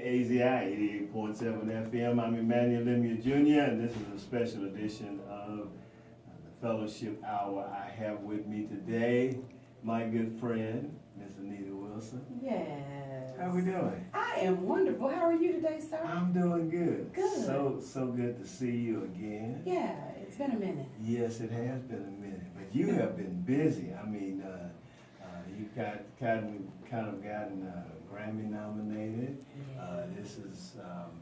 KAZI 88.7 FM. I'm Emmanuel Lemieux Jr., and this is a special edition of the Fellowship Hour. I have with me today my good friend, Miss Anita Wilson. Yes. How we doing? I am wonderful. How are you today, sir? I'm doing good. Good. So good to see you again. Yeah, it's been a minute. Yes, it has been a minute, but you have been busy. I mean, you kind of gotten Grammy nominated. Yeah. This is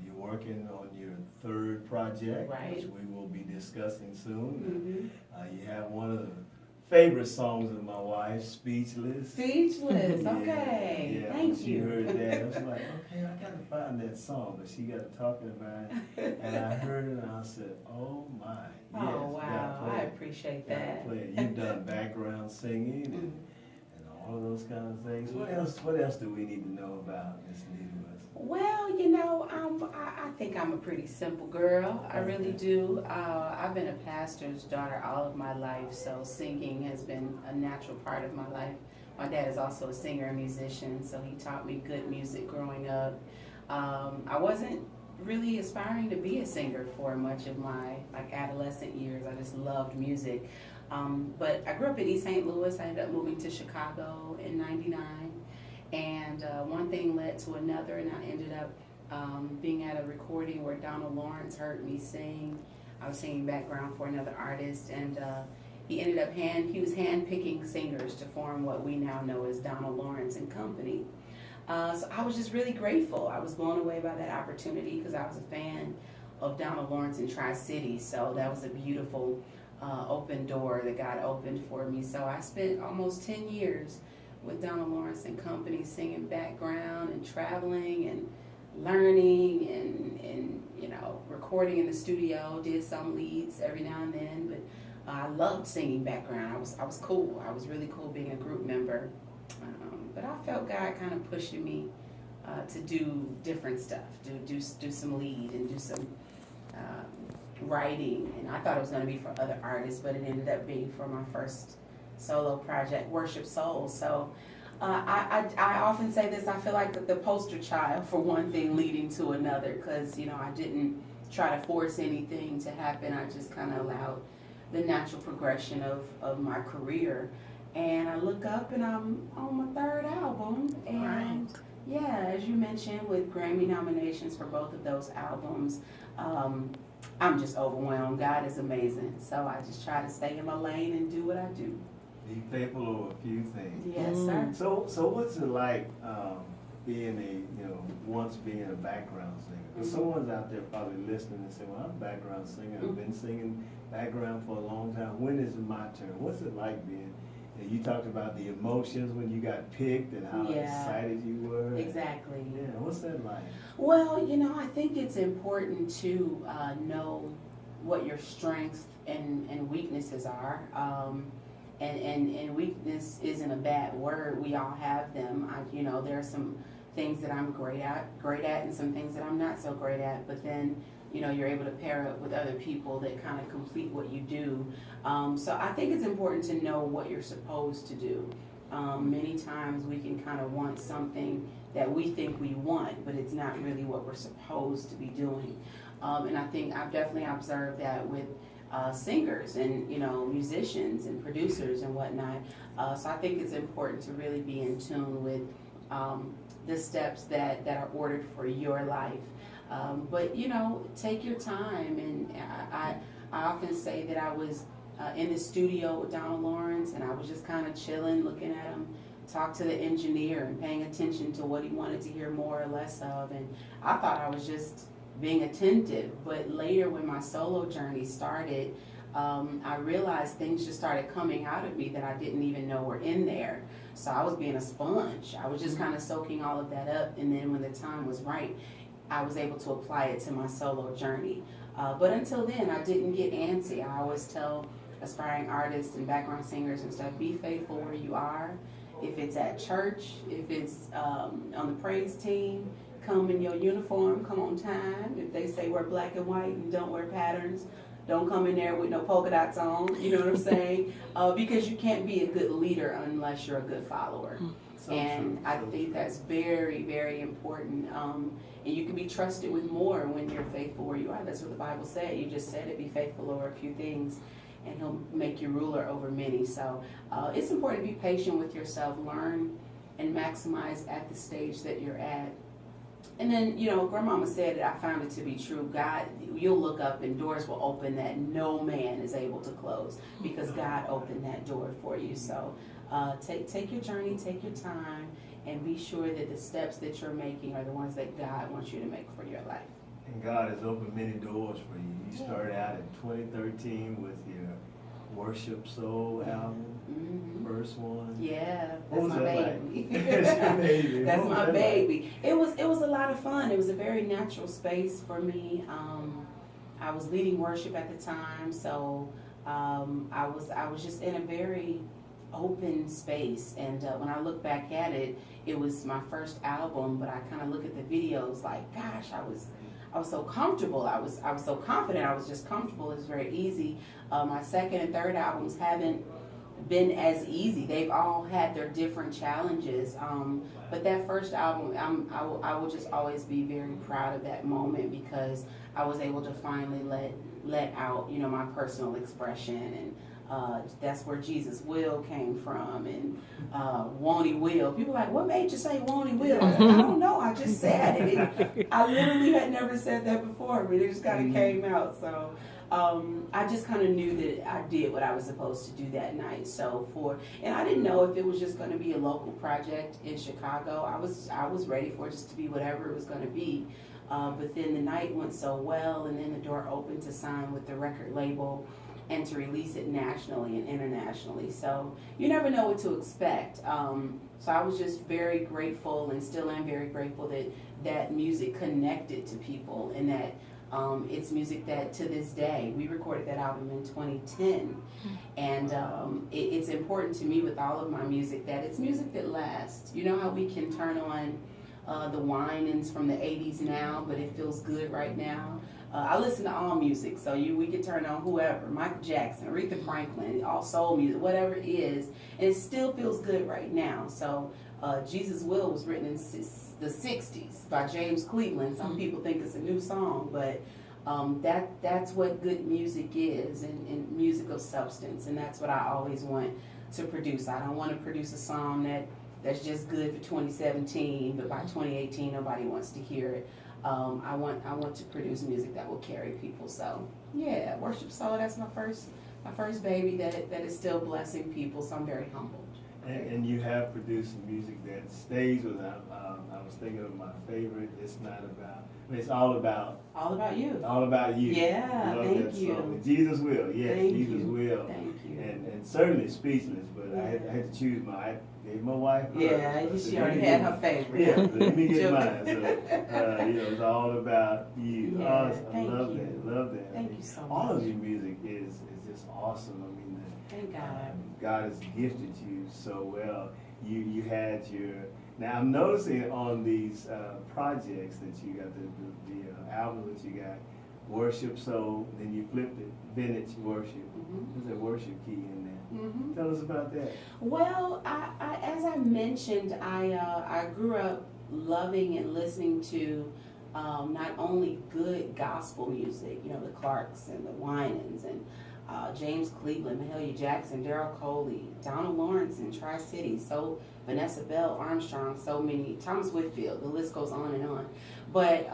you're working on your third project, Right. which we will be discussing soon. Mm-hmm. You have one of the favorite songs of my wife, "Speechless." Speechless. Okay. Yeah, Thank when she you. heard that, I was like, okay, I gotta find that song. But she got talking about it, and I heard it, and I said, oh my, yes, Oh, you gotta wow. play I it. appreciate Gotta that. play it. You've done background singing and all of those kind of things. What else do we need to know about Miss Anita Wilson? Well, you know, I think I'm a pretty simple girl. I really do. I've been a pastor's daughter all of my life, so singing has been a natural part of my life. My dad is also a singer and musician, so he taught me good music growing up. I wasn't really aspiring to be a singer for much of my adolescent years. I just loved music. But I grew up in East St. Louis. I ended up moving to Chicago in '99. And one thing led to another, and I ended up being at a recording where Donald Lawrence heard me sing. I was singing background for another artist, and he ended up he was hand-picking singers to form what we now know as Donald Lawrence and Company. So I was just really grateful. I was blown away by that opportunity because I was a fan of Donald Lawrence in Tri-City, so that was a beautiful open door that God opened for me. So I spent almost 10 years with Donald Lawrence and Company singing background and traveling and learning and you know, recording in the studio. Did some leads every now and then, but I loved singing background. I was cool. I was really cool being a group member. But I felt God kind of pushing me to do different stuff, do some lead and do some writing. And I thought it was going to be for other artists, but it ended up being for my first solo project, Worship Soul. So I often say this, I feel like the poster child for one thing leading to another, because you know, I didn't try to force anything to happen. I just kind of allowed the natural progression of my career. And I look up and I'm on my third album. And yeah, as you mentioned, with Grammy nominations for both of those albums, I'm just overwhelmed. God is amazing. So I just try to stay in my lane and do what I do. Be faithful over a few things. Yes, sir. So what's it like being once being a background singer? Because someone's out there probably listening and saying, well, I'm a background singer. I've been singing background for a long time. When is it my turn? What's it like being? You talked about the emotions when you got picked and how excited you were. Exactly. Yeah, what's that like? Well, you know, I think it's important to know what your strengths and weaknesses are. And weakness isn't a bad word. We all have them. You know, there are some things that I'm great at, and some things that I'm not so great at. But then, you know, you're able to pair up with other people that kind of complete what you do. So I think it's important to know what you're supposed to do. Many times we can kind of want something that we think we want, but it's not really what we're supposed to be doing. And I think I've definitely observed that with singers and, you know, musicians and producers and whatnot. So I think it's important to really be in tune with the steps that are ordered for your life. But, you know, take your time. And I often say that I was in the studio with Donald Lawrence, and I was just kind of chilling, looking at him talk to the engineer and paying attention to what he wanted to hear more or less of. And I thought I was just being attentive. But later, when my solo journey started, I realized things just started coming out of me that I didn't even know were in there. So I was being a sponge. I was just kind of soaking all of that up. And then when the time was right, I was able to apply it to my solo journey. But until then, I didn't get antsy. I always tell aspiring artists and background singers and stuff, be faithful where you are. If it's at church, if it's on the praise team, come in your uniform, come on time. If they say wear black and white and don't wear patterns, don't come in there with no polka dots on, you know what I'm saying? Because you can't be a good leader unless you're a good follower. And I think that's very, very important. And you can be trusted with more when you're faithful where you are. That's what the Bible said. You just said it, be faithful over a few things, and he'll make you ruler over many. So it's important to be patient with yourself, learn and maximize at the stage that you're at. And then, you know, Grandmama said it, I found it to be true. God, you'll look up and doors will open that no man is able to close, because God opened that door for you. So take your journey, take your time, and be sure that the steps that you're making are the ones that God wants you to make for your life. And God has opened many doors for you. You started out in 2013 with your Worship Soul album, first one. Yeah, What that's was my that baby. like? That's your baby. That's What was my that baby. It was a lot of fun. It was a very natural space for me. I was leading worship at the time, so I was just in a very open space. And when I look back at it, it was my first album. But I kind of look at the videos like, gosh, I was so comfortable. I was so confident. I was just comfortable. It was very easy. My second and third albums haven't been as easy. They've all had their different challenges. But that first album, I will just always be very proud of that moment, because I was able to finally let out, you know, my personal expression. And that's where Jesus Will came from, and Won't He Will. People are like, what made you say Won't He Will? I don't know, I just said it. I literally had never said that before, but it just kind of came out. So I just kind of knew that I did what I was supposed to do that night. And I didn't know if it was just going to be a local project in Chicago. I was ready for it just to be whatever it was going to be. But then the night went so well, and then the door opened to sign with the record label and to release it nationally and internationally. So you never know what to expect. So I was just very grateful, and still am very grateful, that music connected to people, and that it's music that to this day, we recorded that album in 2010. And it's important to me with all of my music that it's music that lasts. You know how we can turn on the whinings from the 80s now, but it feels good right now. I listen to all music, so we can turn on whoever, Michael Jackson, Aretha Franklin, all soul music, whatever it is, and it still feels good right now. So Jesus Will was written in the 60s by James Cleveland. Some people think it's a new song, but that's what good music is, and music of substance, and that's what I always want to produce. I don't want to produce a song that's just good for 2017, but by 2018 nobody wants to hear it. I want to produce music that will carry people. So yeah, Worship Soul, that's my first baby that is still blessing people. So I'm very humbled. And you have produced music that stays with them. I was thinking of my favorite. It's not about. It's all about. All about you. All about you. Yeah, thank you. Song. Jesus Will. Yes, thank Jesus you. Will. Thank you. And certainly Speechless, but yeah. I had to choose I gave my wife. Yeah, she already had her favorite. Yeah, let me get mine. So it's all about you. Yeah, I love that. Love that. Thank you so much. All of your music is just awesome. I mean, thank God. God has gifted you so well. You had your. Now I'm noticing on these projects that you got the albums that you got, Worship Soul, then you flipped it, Vintage Worship. There's a worship key in there. Tell us about that. Well, I as I mentioned, I grew up loving and listening to not only good gospel music, you know, the Clarks and the Winans and James Cleveland, Mahalia Jackson, Daryl Coley, Donald Lawrence in Tri-City, so Vanessa Bell, Armstrong, so many, Thomas Whitfield, the list goes on and on. But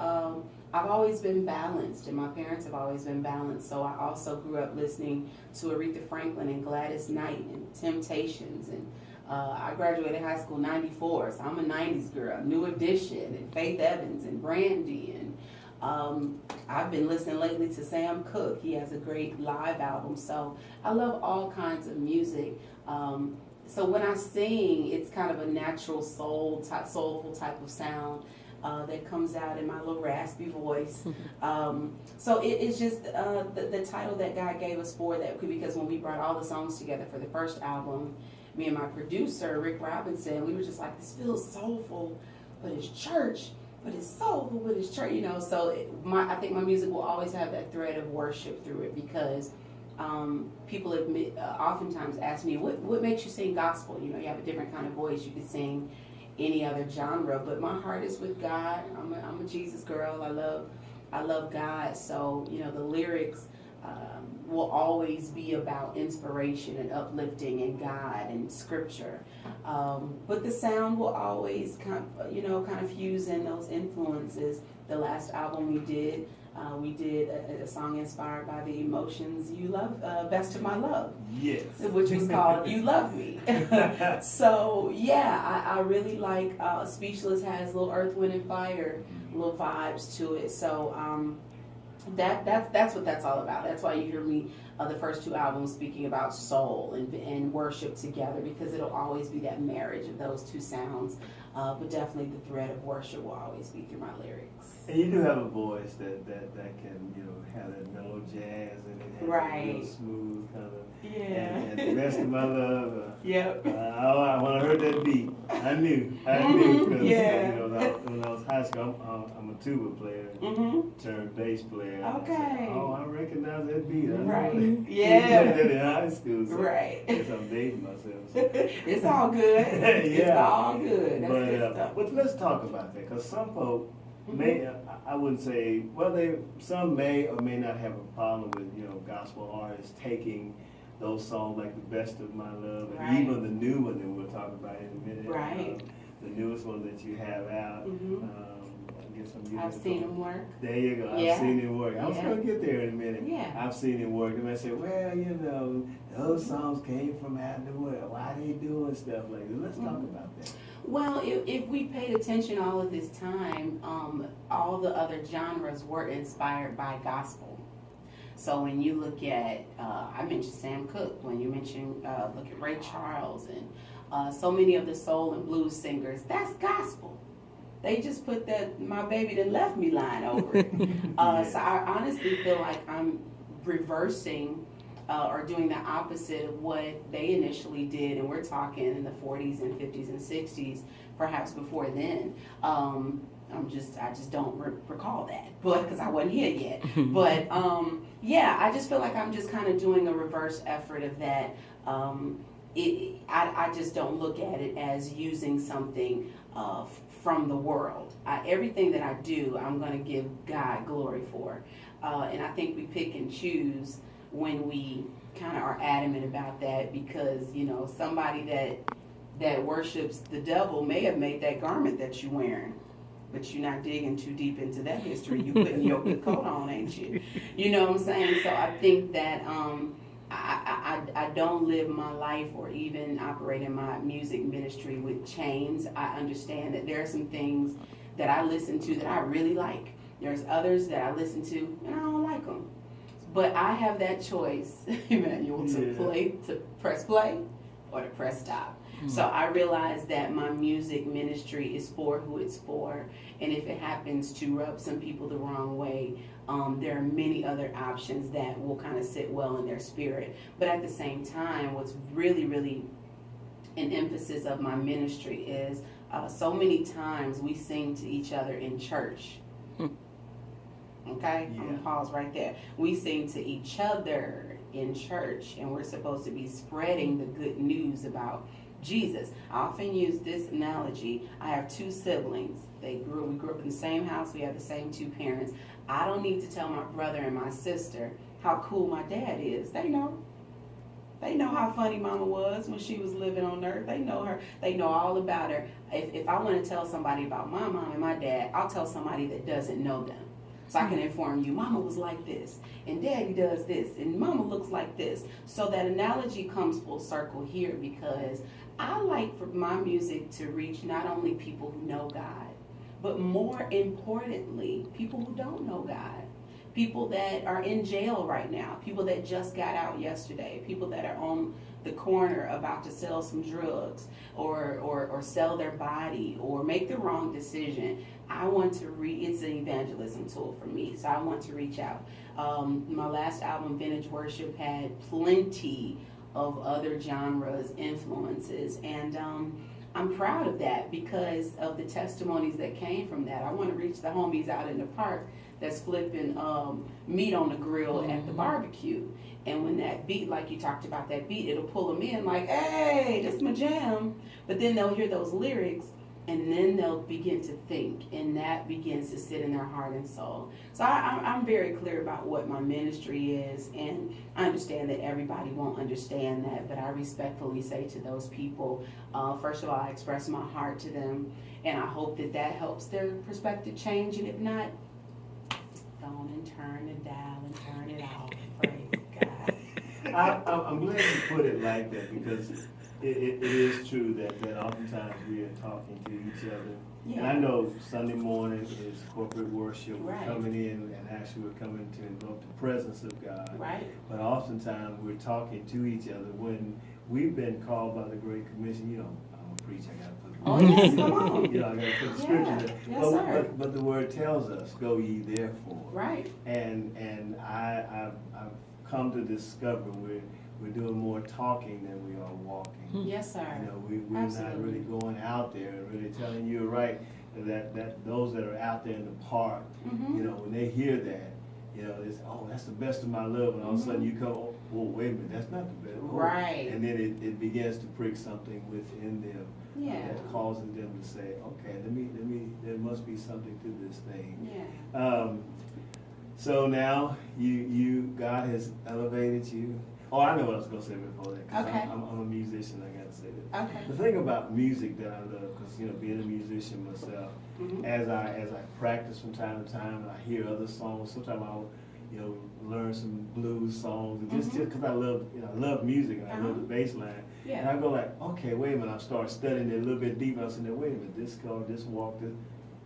I've always been balanced, and my parents have always been balanced, so I also grew up listening to Aretha Franklin and Gladys Knight and Temptations, and I graduated high school in '94, so I'm a 90s girl, New Edition and Faith Evans and Brandy, and I've been listening lately to Sam Cooke. He has a great live album, so I love all kinds of music. So when I sing, it's kind of a natural soulful type of sound that comes out in my little raspy voice. So it's just the title that God gave us for that, because when we brought all the songs together for the first album, me and my producer, Rick Robinson, we were just like, this feels soulful, but it's church. But it's soulful, but it's church, you know. So I think my music will always have that thread of worship through it, because people admit, oftentimes ask me, what makes you sing gospel? You know, you have a different kind of voice. You could sing any other genre, but my heart is with God. I'm a Jesus girl. I love God. So, you know, the lyrics will always be about inspiration and uplifting and God and scripture. But the sound will always kind of fuse in those influences. The last album we did a song inspired by the emotions you love, Best of My Love. Yes. Which was called You Love Me. So yeah, I really like Speechless has a little Earth, Wind and Fire, little vibes to it. So that's what that's all about. That's why you hear me the first two albums speaking about soul and worship together, because it'll always be that marriage of those two sounds. But definitely the thread of worship will always be through my lyrics. And you do have a voice that can, you know, have that mellow jazz and it has a real smooth kind of. Yeah. And the Best of My Love. Yep. When I heard that beat, I knew. Because, Yeah. you know, when I was high school, I'm a tuba player, turned bass player. Okay. I said, I recognize that beat. I know Right. that. Yeah. You played that in high school. So Right. I guess I'm dating myself. So. It's all good. Yeah. It's all good. That's good stuff. But let's talk about that, because some folk may, I wouldn't say, well, some may or may not have a problem with, you know, gospel artists taking those songs like the Best of My Love, and Right. even the new one that we'll talk about in a minute. Right. The newest one that you have out. I guess I've seen him work. There you go. Yeah. I've seen him work. I was Yeah. going to get there in a minute. Yeah. I've seen him work. And I said, well, you know, those songs came from out the world. Why they doing stuff like this? Let's talk about that. Well, if we paid attention all of this time, all the other genres were inspired by gospel. So when you look at, I mentioned Sam Cooke, when you mention, look at Ray Charles and so many of the soul and blues singers, that's gospel. They just put that "my baby done left me" line over it. So I honestly feel like I'm reversing or doing the opposite of what they initially did, and we're talking in the 40s and 50s and 60s, perhaps before then. I just don't recall that, but because I wasn't here yet. But yeah, I just feel like I'm just kind of doing a reverse effort of that. I just don't look at it as using something from the world. Everything that I do, I'm going to give God glory for. And I think we pick and choose when we kind of are adamant about that, because, you know, somebody that worships the devil may have made that garment that you're wearing, but you're not digging too deep into that history. You putting your good coat on, ain't you? You know what I'm saying? So I think that I don't live my life or even operate in my music ministry with chains. I understand that there are some things that I listen to that I really like. There's others that I listen to and I don't like them. But I have that choice, Emmanuel, to press play or to press stop. So I realize that my music ministry is for who it's for, and if it happens to rub some people the wrong way, there are many other options that will kind of sit well in their spirit. But at the same time, what's really, really an emphasis of my ministry is so many times we sing to each other in church. Okay? Yeah. I'm gonna pause right there. We sing to each other in church, and we're supposed to be spreading the good news about Jesus. I often use this analogy. I have two siblings. We grew up in the same house. We have the same two parents. I don't need to tell my brother and my sister how cool my dad is. They know. They know how funny Mama was when she was living on earth. They know her. They know all about her. If I want to tell somebody about my mom and my dad, I'll tell somebody that doesn't know them. So I can inform you, Mama was like this, and Daddy does this, and Mama looks like this. So that analogy comes full circle here, because I like for my music to reach not only people who know God, but more importantly, people who don't know God. People that are in jail right now, people that just got out yesterday, people that are on the corner about to sell some drugs or sell their body or make the wrong decision. I want to it's an evangelism tool for me, so I want to reach out. My last album, Vintage Worship, had plenty of other genres, influences, and I'm proud of that because of the testimonies that came from that. I want to reach the homies out in the park that's flipping meat on the grill at the barbecue. And when that beat, like you talked about that beat, it'll pull them in like, hey, this is my jam. But then they'll hear those lyrics and then they'll begin to think, and that begins to sit in their heart and soul. So I'm very clear about what my ministry is, and I understand that everybody won't understand that, but I respectfully say to those people, first of all, I express my heart to them, and I hope that that helps their perspective change, and if not, go on and turn the dial and turn it off. Praise God. I'm glad you put it like that, because it is true that oftentimes we are talking to each other. Yeah. And I know Sunday morning is corporate worship. We're coming in and actually we're coming to invoke the presence of God. Right. But oftentimes we're talking to each other when we've been called by the Great Commission. You know, I'm a preacher, I got to put the yes, come on. You know, I got to put the scripture there. Yes, sir. But the word tells us, go ye therefore. Right. And I've come to discover we're doing more talking than we are walking. Yes, sir. You know, we're not really going out there and really telling you, right, that those that are out there in the park, you know, when they hear that, you know, it's, oh, that's the best of my love, and all of a sudden you come, oh, wait a minute, that's not the best. Oh. Right. And then it begins to prick something within them that causes them to say, okay, there must be something to this thing. Yeah. So now God has elevated you. Oh, I know what I was going to say before that. 'Cause okay. I'm a musician, I got to say that. Okay. The thing about music that I love, because, you know, being a musician myself, as I practice from time to time, and I hear other songs, sometimes I'll, you know, learn some blues songs, and just because I love, you know, I love music, and I love the bass line. Yeah. And I go like, okay, wait a minute, I start studying it a little bit deeper, I said, wait a minute, this chord, this walk, this,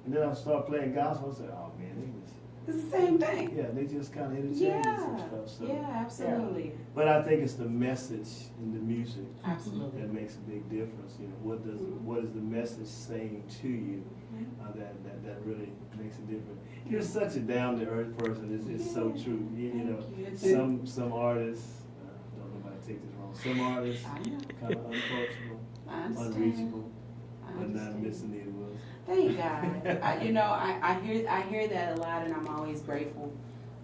and then I start playing gospel, I said, oh man, they just, it's the same thing. yeah, they just kind of interchange some stuff. So, yeah, absolutely. Yeah. But I think it's the message in the music absolutely that makes a big difference. You know, what is the message saying to you that really makes a difference. You're such a down to earth person. It's so true. You know, some artists don't nobody take this wrong. Some artists kind of unapproachable, unreachable, but not missing Anita Wilson. Thank God. I hear that a lot, and I'm always grateful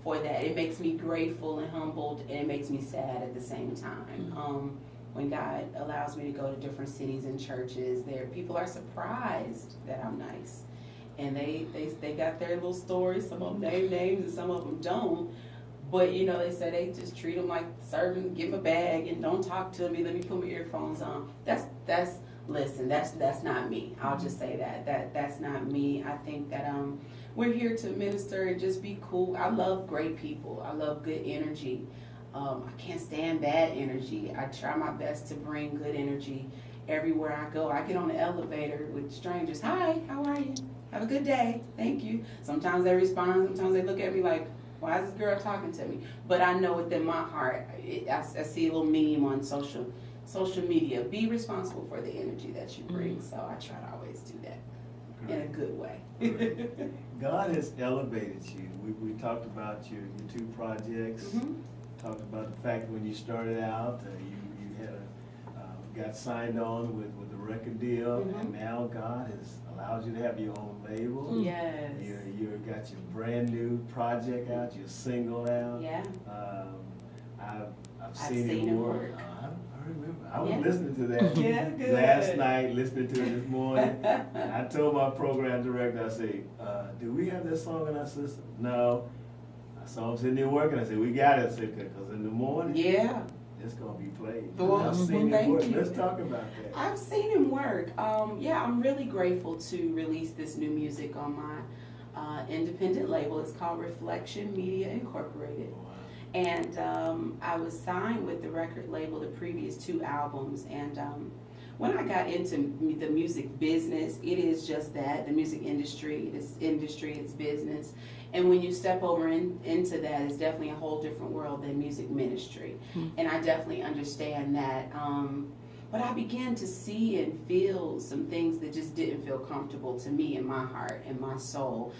for that. It makes me grateful and humbled, and it makes me sad at the same time. When God allows me to go to different cities and churches, people are surprised that I'm nice, and they got their little stories. Some of them name names, and some of them don't. But you know, they say they just treat them like servants, give them a bag, and don't talk to me. Let me put my earphones on. Listen, that's not me. I'll just say that's not me. I think that we're here to minister and just be cool. I love great people. I love good energy. I can't stand bad energy. I try my best to bring good energy everywhere I go. I get on the elevator with strangers. Hi, how are you? Have a good day. Thank you. Sometimes they respond. Sometimes they look at me like, why is this girl talking to me? But I know within my heart, I see a little meme on social media. Be responsible for the energy that you bring. So I try to always do that in a good way. God has elevated you. We talked about your two projects. Talked about the fact when you started out, you had got signed on with a record deal, and now God has allowed you to have your own label. Yes. You got your brand new project out, your single out. Yeah. I've seen it work. I remember. I was listening to that last night, listening to it this morning. And I told my program director, I said, do we have that song in our system? No. I saw him sitting there working. I said, we got it. I said, because in the morning, it's going to be played. I've seen him work. Let's talk about that. I've seen him work. I'm really grateful to release this new music on my independent label. It's called Reflection Media Incorporated. And I was signed with the record label the previous 2 albums. And when I got into the music business, it is just that, the music industry, it's business. And when you step over into that, it's definitely a whole different world than music ministry. And I definitely understand that. But I began to see and feel some things that just didn't feel comfortable to me in my heart and my soul.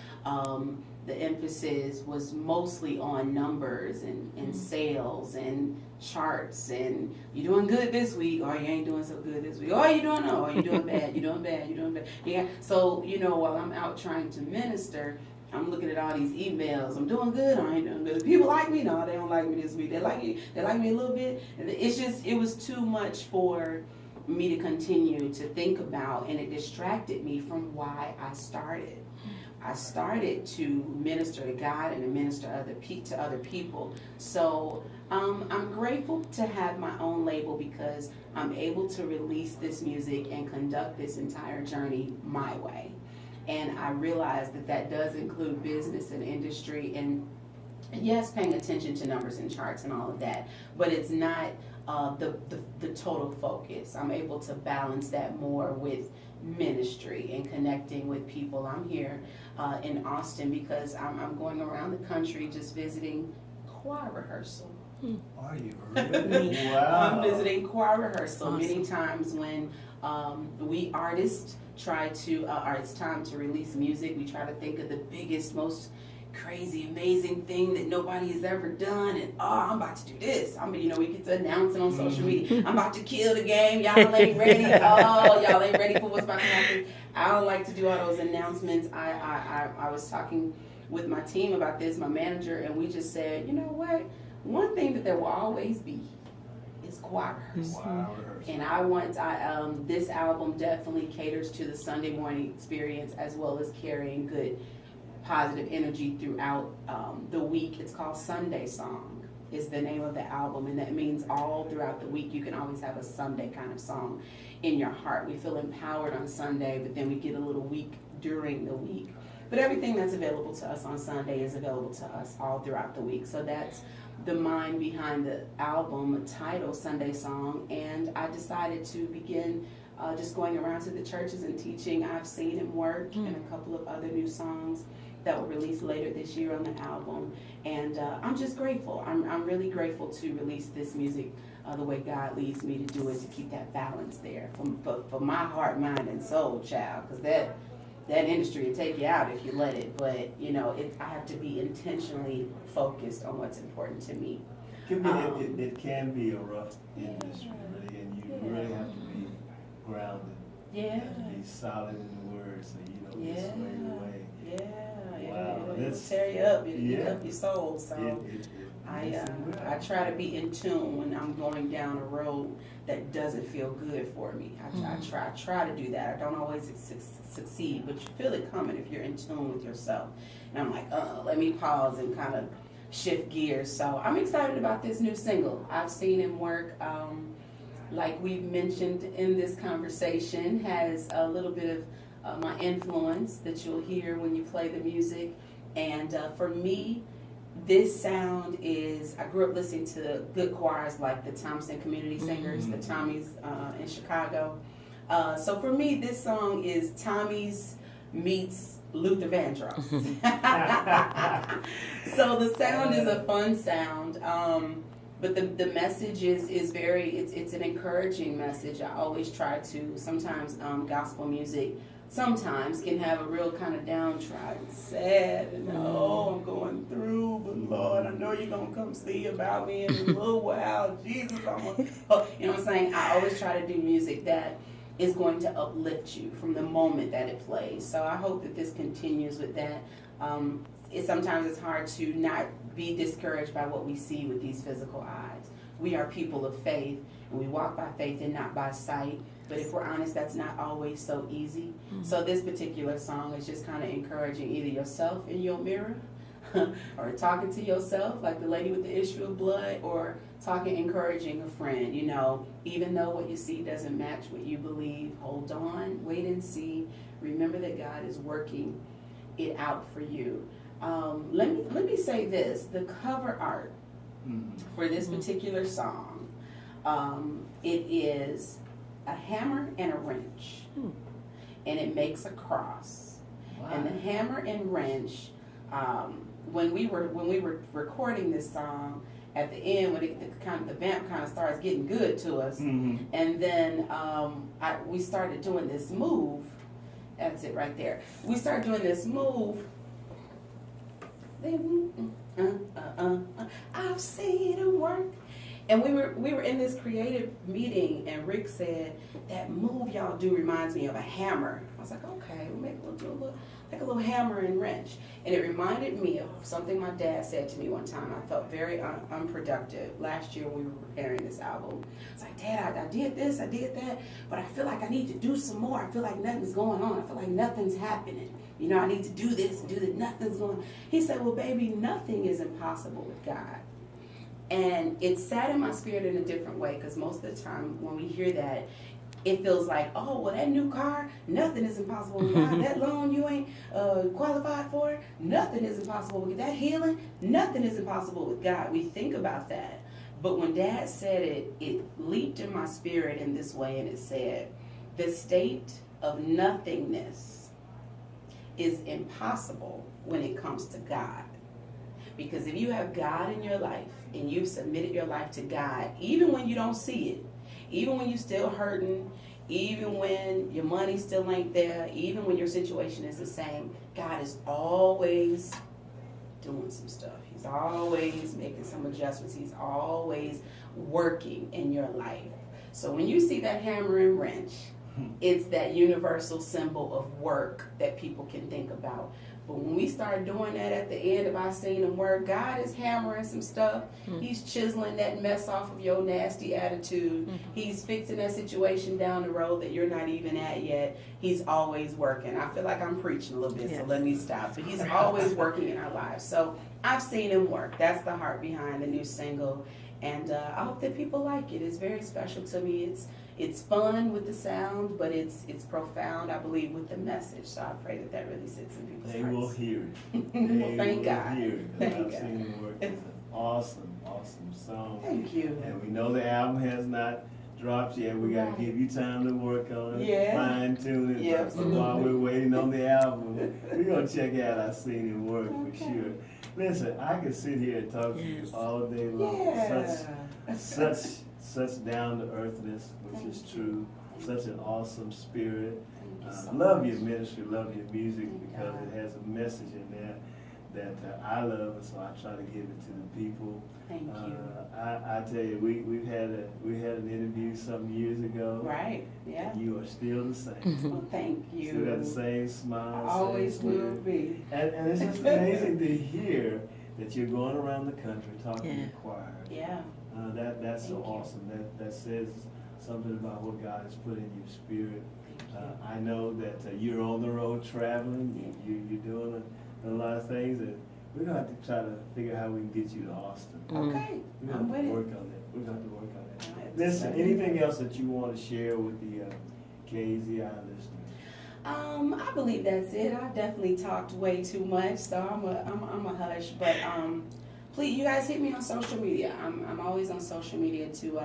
The emphasis was mostly on numbers and sales and charts and you doing good this week or you ain't doing so good this week. Or you doing no, or you doing bad, you doing bad, you doing bad. Yeah. So, while I'm out trying to minister, I'm looking at all these emails. I'm doing good, or I ain't doing good. People like me, no, they don't like me this week. They like me a little bit. And it was too much for me to continue to think about, and it distracted me from why I started. I started to minister to God and to minister to other people. So I'm grateful to have my own label because I'm able to release this music and conduct this entire journey my way. And I realize that does include business and industry and yes, paying attention to numbers and charts and all of that, but it's not the total focus. I'm able to balance that more with ministry and connecting with people. I'm here in Austin because I'm going around the country just visiting choir rehearsal. Are you really? Wow. I'm visiting choir rehearsal. Awesome. Many times when we artists try to, or it's time to release music, we try to think of the biggest, most crazy, amazing thing that nobody has ever done, and I'm about to do this. We get to announce it on social media. I'm about to kill the game. Y'all ain't ready. Y'all ain't ready for what's about to happen. I don't like to do all those announcements. I was talking with my team about this, my manager, and we just said, you know what? One thing that there will always be is choir rehearsal. Wow, rehearsal. And this album definitely caters to the Sunday morning experience as well as carrying good positive energy throughout the week. It's called Sunday Song is the name of the album, and that means all throughout the week you can always have a Sunday kind of song in your heart. We feel empowered on Sunday, but then we get a little weak during the week. But everything that's available to us on Sunday is available to us all throughout the week. So that's the mind behind the album title, Sunday Song, and I decided to begin just going around to the churches and teaching. I've seen him work and a couple of other new songs that will release later this year on the album, and I'm just grateful. I'm really grateful to release this music the way God leads me to do it, to keep that balance there for my heart, mind, and soul, child, because that industry will take you out if you let it, but I have to be intentionally focused on what's important to me. It can be a rough industry, really, and you really have to be grounded. Yeah. You have to be solid in the word so you don't get swayed away. Yeah. Wow. It'll tear you up. It'll eat up your soul. So I try to be in tune when I'm going down a road that doesn't feel good for me. I try to do that. I don't always succeed, but you feel it coming if you're in tune with yourself. And I'm like, let me pause and kind of shift gears. So I'm excited about this new single. I've seen him work, like we've mentioned in this conversation, has a little bit of my influence that you'll hear when you play the music. And for me, this sound is, I grew up listening to good choirs like the Thompson Community Singers, the Tommies in Chicago. So for me, this song is Tommy's meets Luther Vandross. So the sound is a fun sound, but the message is very, it's an encouraging message. I always try to, sometimes gospel music sometimes can have a real kind of downtrodden, sad, and I'm going through, but Lord, I know you're going to come see about me in a little while. Jesus, you know what I'm saying? I always try to do music that is going to uplift you from the moment that it plays. So I hope that this continues with that. Sometimes it's hard to not be discouraged by what we see with these physical eyes. We are people of faith, and we walk by faith and not by sight. But if we're honest, that's not always so easy. So this particular song is just kind of encouraging either yourself in your mirror or talking to yourself like the lady with the issue of blood, or encouraging a friend. Even though what you see doesn't match what you believe, hold on, wait and see. Remember that God is working it out for you. Let me say this, the cover art for this particular song, it is a hammer and a wrench, and it makes a cross. Wow. And the hammer and wrench, when we were recording this song, at the end when the vamp kind of starts getting good to us, and then we started doing this move. That's it right there. We started doing this move. I've seen it work. And we were in this creative meeting, and Rick said, that move y'all do reminds me of a hammer. I was like, okay, we'll do a little hammer and wrench. And it reminded me of something my dad said to me one time. I felt very unproductive. Last year we were preparing this album. I was like, Dad, I did this, I did that, but I feel like I need to do some more. I feel like nothing's going on. I feel like nothing's happening. You know, I need to do this and do that. Nothing's going on. He said, well, baby, nothing is impossible with God. And it sat in my spirit in a different way, because most of the time when we hear that, it feels like, oh, well, that new car, nothing is impossible with God. That loan you ain't qualified for, nothing is impossible with that healing, nothing is impossible with God. We think about that. But when Dad said it, it leaped in my spirit in this way, and it said, the state of nothingness is impossible when it comes to God. Because if you have God in your life and you've submitted your life to God, even when you don't see it, even when you're still hurting, even when your money still ain't there, even when your situation is the same, God is always doing some stuff. He's always making some adjustments. He's always working in your life. So when you see that hammer and wrench, it's that universal symbol of work that people can think about. But when we start doing that at the end of our scene of work, God is hammering some stuff. He's chiseling that mess off of your nasty attitude. He's fixing that situation down the road that you're not even at yet. He's always working. I feel like I'm preaching a little bit, so let me stop. But he's always working in our lives. So I've seen him work. That's the heart behind the new single. And I hope that people like it. It's very special to me. It's fun with the sound, but it's profound, I believe, with the message. So I pray that really sits in people's hearts. They will hear it. Well, thank God. Hear it. Thank I've God. seen it work. It's an awesome song. Thank you. And we know the album has not dropped yet. We got to give you time to work on it, fine tune it. Yeah, But while we're waiting on the album, we're going to check out I've Seen It Work for sure. Listen, I could sit here and talk to you all day long. Yeah. Such down-to-earthness, which is true. Such an awesome spirit. Love your ministry, love your music, because it has a message in there that I love, and so I try to give it to the people. Thank you. I tell you, we had an interview some years ago. Right. Yeah. And you are still the same. Well, thank you. Still got the same smile. I always same will be. And it's just amazing to hear that you're going around the country talking to the choir. Yeah. That's so awesome. That says something about what God has put in your spirit. I know that you're on the road traveling. You're doing a lot of things, and we're gonna have to try to figure out how we can get you to Austin. Okay, We're I'm gonna with have to it. work on that. We're gonna have to work on that. All right. Listen, anything else that you want to share with the KAZI listeners? I believe that's it. I definitely talked way too much, so I'm a hush. But please, you guys hit me on social media. I'm always on social media to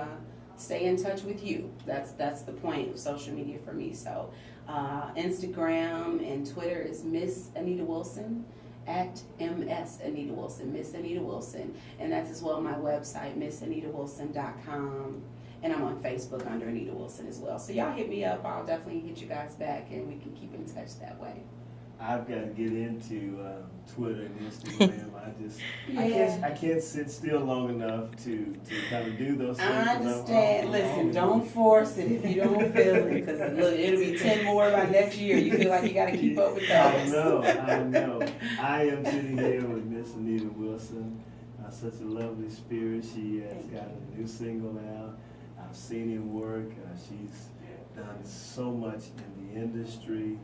stay in touch with you. That's the point of social media for me. So Instagram and Twitter is Miss Anita Wilson, at MS Anita Wilson, Miss Anita Wilson, and that's as well my website, missanitawilson.com. And I'm on Facebook under Anita Wilson as well. So y'all hit me up. I'll definitely hit you guys back, and we can keep in touch that way. I've got to get into Twitter and Instagram. I can't sit still long enough to kind of do those things. I understand. Listen, don't force it if you don't feel it, because look, it'll be 10 more by next year. You feel like you got to keep up with those. I know. I am sitting here with Miss Anita Wilson. Such a lovely spirit. She has got a new single out. I've seen him work. She's done so much in the industry.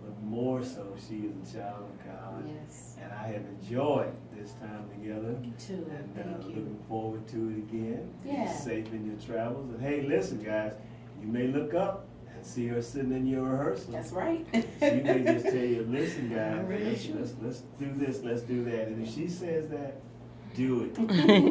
But more so, she is a child of God. Yes. And I have enjoyed this time together. You too. And Thank you. looking forward to it again. Yeah. Be safe in your travels. And hey, listen, guys, you may look up and see her sitting in your rehearsal. That's right. She may just tell you, listen, guys, let's do this, let's do that. And if she says that, do it.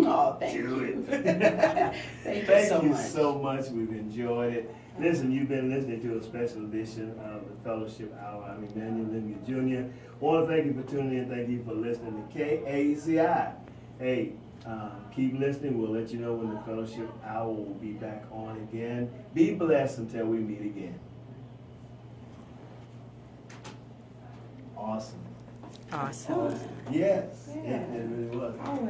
Oh, thank do you. it. Thank you Thank so you much. so much. We've enjoyed it. Listen, you've been listening to a special edition of the Fellowship Hour. I'm Emmanuel Lemieux Jr. I want to thank you for tuning in. Thank you for listening to KAZI. Hey, Keep listening. We'll let you know when the fellowship hour will be back on again. Be blessed until we meet again. Awesome. Awesome. Yes, it really was.